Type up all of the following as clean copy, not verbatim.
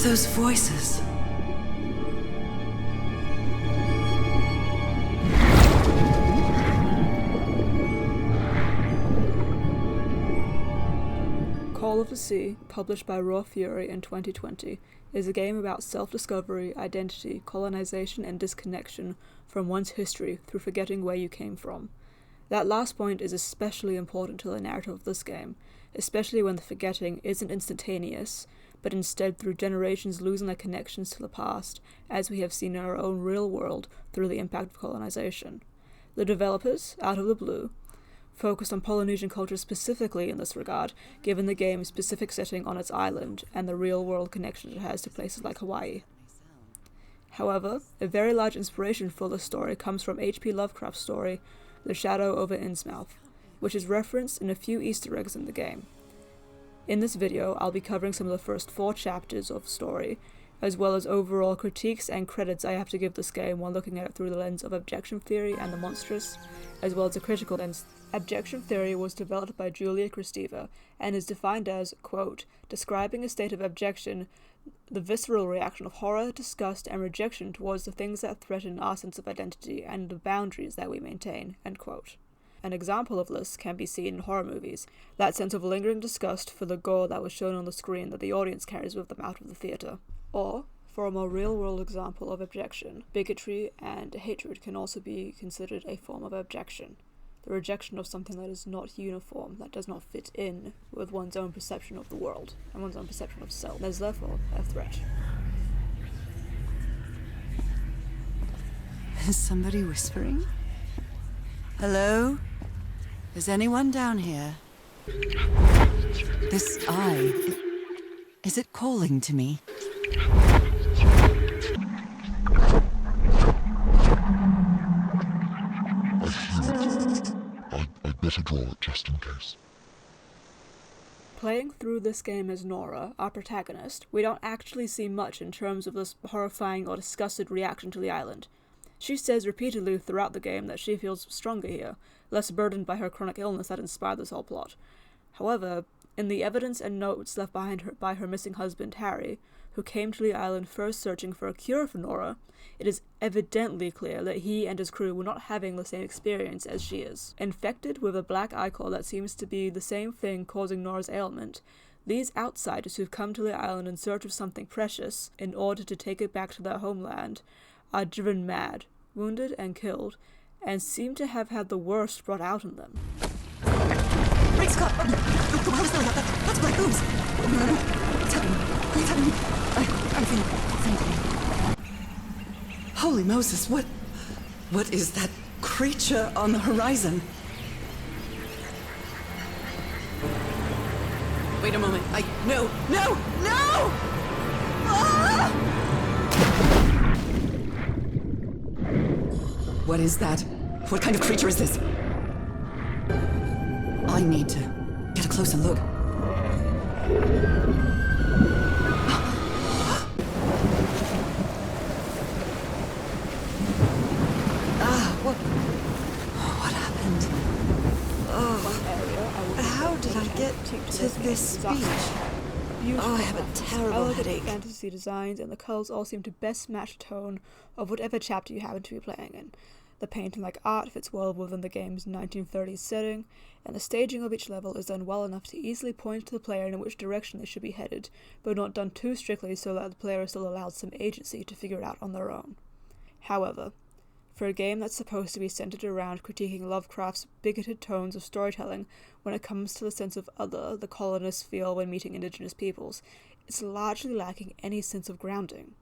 those voices? Call of the Sea, published by Raw Fury in 2020, is a game about self-discovery, identity, colonization, and disconnection from one's history through forgetting where you came from. That last point is especially important to the narrative of this game, especially when the forgetting isn't instantaneous, but instead through generations losing their connections to the past, as we have seen in our own real world through the impact of colonization. The developers, out of the blue, focused on Polynesian culture specifically in this regard, given the game's specific setting on its island and the real-world connection it has to places like Hawaii. However, a very large inspiration for this story comes from H.P. Lovecraft's story, The Shadow over Innsmouth, which is referenced in a few Easter eggs in the game. In this video, I'll be covering some of the first 4 chapters of the story, as well as overall critiques and credits I have to give this game while looking at it through the lens of objection theory and the monstrous, as well as a critical lens. Objection theory was developed by Julia Kristeva and is defined as, quote, describing a state of objection, the visceral reaction of horror, disgust, and rejection towards the things that threaten our sense of identity and the boundaries that we maintain, end quote. An example of this can be seen in horror movies, that sense of lingering disgust for the gore that was shown on the screen that the audience carries with them out of the theatre. Or, for a more real-world example of objection, bigotry and hatred can also be considered a form of objection. The rejection of something that is not uniform, that does not fit in with one's own perception of the world, and one's own perception of self, and is therefore a threat. Is somebody whispering? Hello? Is anyone down here? This eye, is it calling to me? I'd better draw it just in case. Playing through this game as Nora, our protagonist, we don't actually see much in terms of this horrifying or disgusted reaction to the island. She says repeatedly throughout the game that she feels stronger here, less burdened by her chronic illness that inspired this whole plot. However, in the evidence and notes left behind her by her missing husband Harry, who came to the island first searching for a cure for Nora, it is evidently clear that he and his crew were not having the same experience as she is. Infected with a black ichor that seems to be the same thing causing Nora's ailment, these outsiders who've come to the island in search of something precious in order to take it back to their homeland are driven mad, wounded and killed, and seem to have had the worst brought out in them. Great Scott! That's black ooze! What's happening? What's happening? I'm thinking. Holy Moses, what is that creature on the horizon? Wait a moment. No! Ah! What is that? What kind of creature is this? I need to get a closer look. What happened? How did I get to this beach? I have a terrible headache. Fantasy designs and the colours all seem to best match the tone of whatever chapter you happen to be playing in. The painting-like art fits well within the game's 1930s setting, and the staging of each level is done well enough to easily point to the player in which direction they should be headed, but not done too strictly so that the player is still allowed some agency to figure it out on their own. However, for a game that's supposed to be centered around critiquing Lovecraft's bigoted tones of storytelling when it comes to the sense of other the colonists feel when meeting indigenous peoples, it's largely lacking any sense of grounding.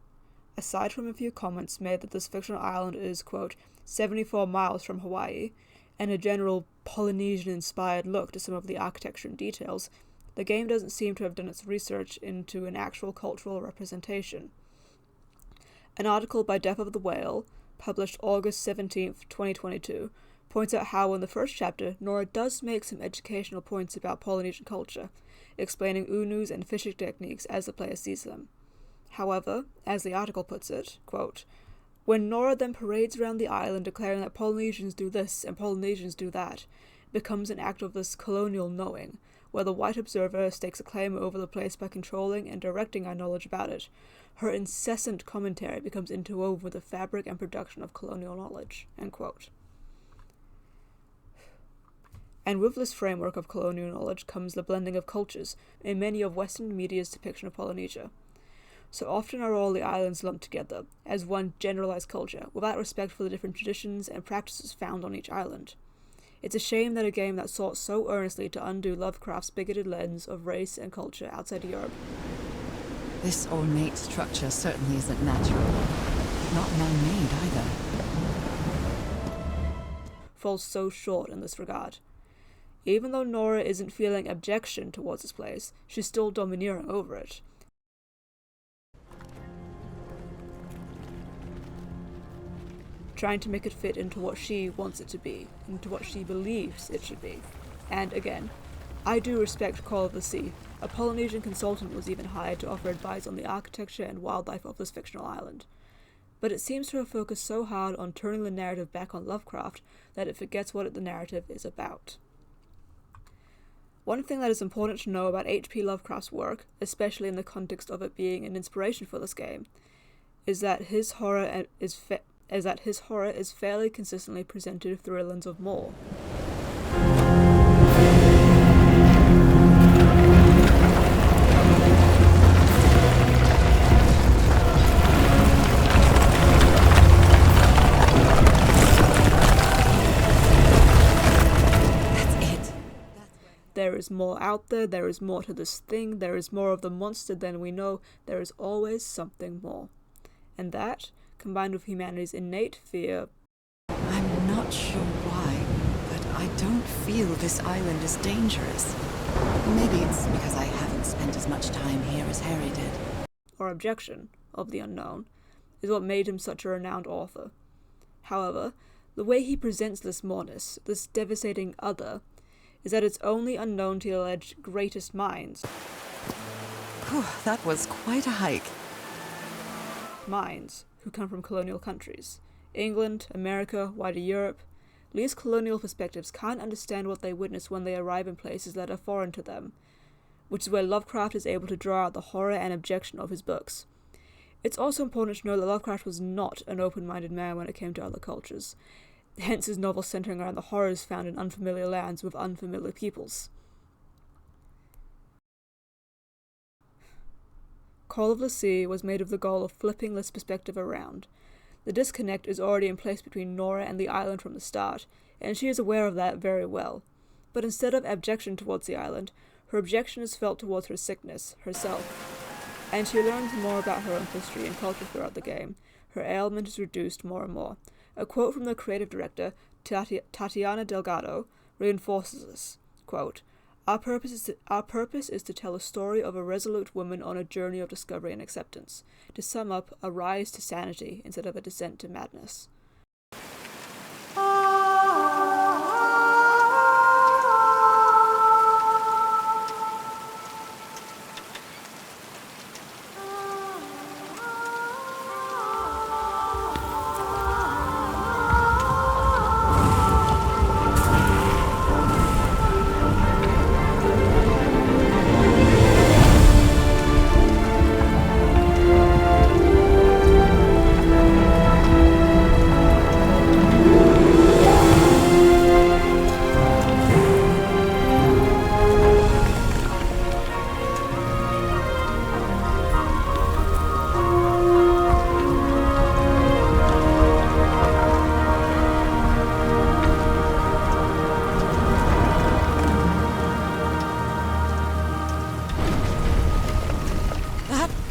Aside from a few comments made that this fictional island is, quote, 74 miles from Hawaii, and a general Polynesian-inspired look to some of the architecture and details, the game doesn't seem to have done its research into an actual cultural representation. An article by Death of the Whale, published August 17, 2022, points out how in the first chapter, Nora does make some educational points about Polynesian culture, explaining unus and fishing techniques as the player sees them. However, as the article puts it, quote, when Nora then parades around the island declaring that Polynesians do this and Polynesians do that, it becomes an act of this colonial knowing, where the white observer stakes a claim over the place by controlling and directing our knowledge about it. Her incessant commentary becomes interwoven with the fabric and production of colonial knowledge." End quote. And with this framework of colonial knowledge comes the blending of cultures in many of Western media's depiction of Polynesia. So often are all the islands lumped together as one generalized culture, without respect for the different traditions and practices found on each island. It's a shame that a game that sought so earnestly to undo Lovecraft's bigoted lens of race and culture outside Europe This ornate structure certainly isn't natural. Not man-made either. falls so short in this regard. Even though Nora isn't feeling objection towards this place, she's still domineering over it. Trying to make it fit into what she wants it to be, into what she believes it should be. And again, I do respect Call of the Sea. A Polynesian consultant was even hired to offer advice on the architecture and wildlife of this fictional island. But it seems to have focused so hard on turning the narrative back on Lovecraft that it forgets what the narrative is about. One thing that is important to know about H.P. Lovecraft's work, especially in the context of it being an inspiration for this game, is that his horror is fairly consistently presented through a lens of more. There is more out there is more to this thing, there is more of the monster than we know, there is always something more. And that, combined with humanity's innate fear... I'm not sure why, but I don't feel this island is dangerous. Maybe it's because I haven't spent as much time here as Harry did. or objection of the unknown, is what made him such a renowned author. However, the way he presents this moreness, this devastating other, is that it's only unknown to the alleged greatest minds. Whew, that was quite a hike. Minds who come from colonial countries. England, America, wider Europe. These colonial perspectives can't understand what they witness when they arrive in places that are foreign to them, which is where Lovecraft is able to draw out the horror and objection of his books. It's also important to know that Lovecraft was not an open-minded man when it came to other cultures, hence his novels centering around the horrors found in unfamiliar lands with unfamiliar peoples. Call of the Sea was made with the goal of flipping this perspective around. The disconnect is already in place between Nora and the island from the start, and she is aware of that very well. But instead of abjection towards the island, her objection is felt towards her sickness, herself. And she learns more about her own history and culture throughout the game. Her ailment is reduced more and more. A quote from the creative director, Tatiana Delgado, reinforces this. Quote, Our purpose is to tell a story of a resolute woman on a journey of discovery and acceptance. To sum up, a rise to sanity instead of a descent to madness.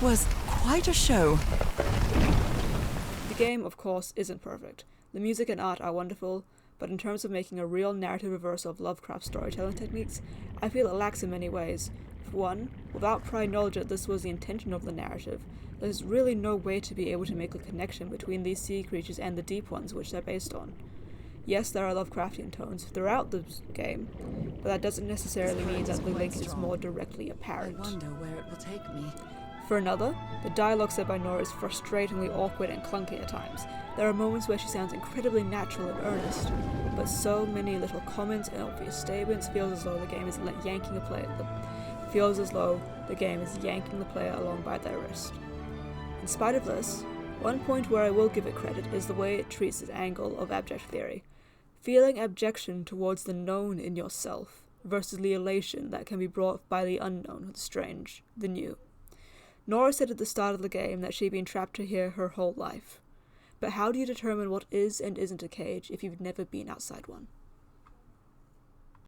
Was quite a show. The game, of course, isn't perfect. The music and art are wonderful, but in terms of making a real narrative reversal of Lovecraft's storytelling techniques, I feel it lacks in many ways. For one, without prior knowledge that this was the intention of the narrative, there's really no way to be able to make a connection between these sea creatures and the deep ones which they're based on. Yes, there are Lovecraftian tones throughout the game, but that doesn't necessarily mean that the link is more directly apparent. I wonder where it will take me. For another, the dialogue said by Nora is frustratingly awkward and clunky at times. There are moments where she sounds incredibly natural and earnest, but so many little comments and obvious statements feels as though the game is yanking the player along by their wrist. In spite of this, one point where I will give it credit is the way it treats this angle of abject theory, feeling abjection towards the known in yourself versus the elation that can be brought by the unknown, the strange, the new. Nora said at the start of the game that she'd been trapped here her whole life. But how do you determine what is and isn't a cage if you've never been outside one?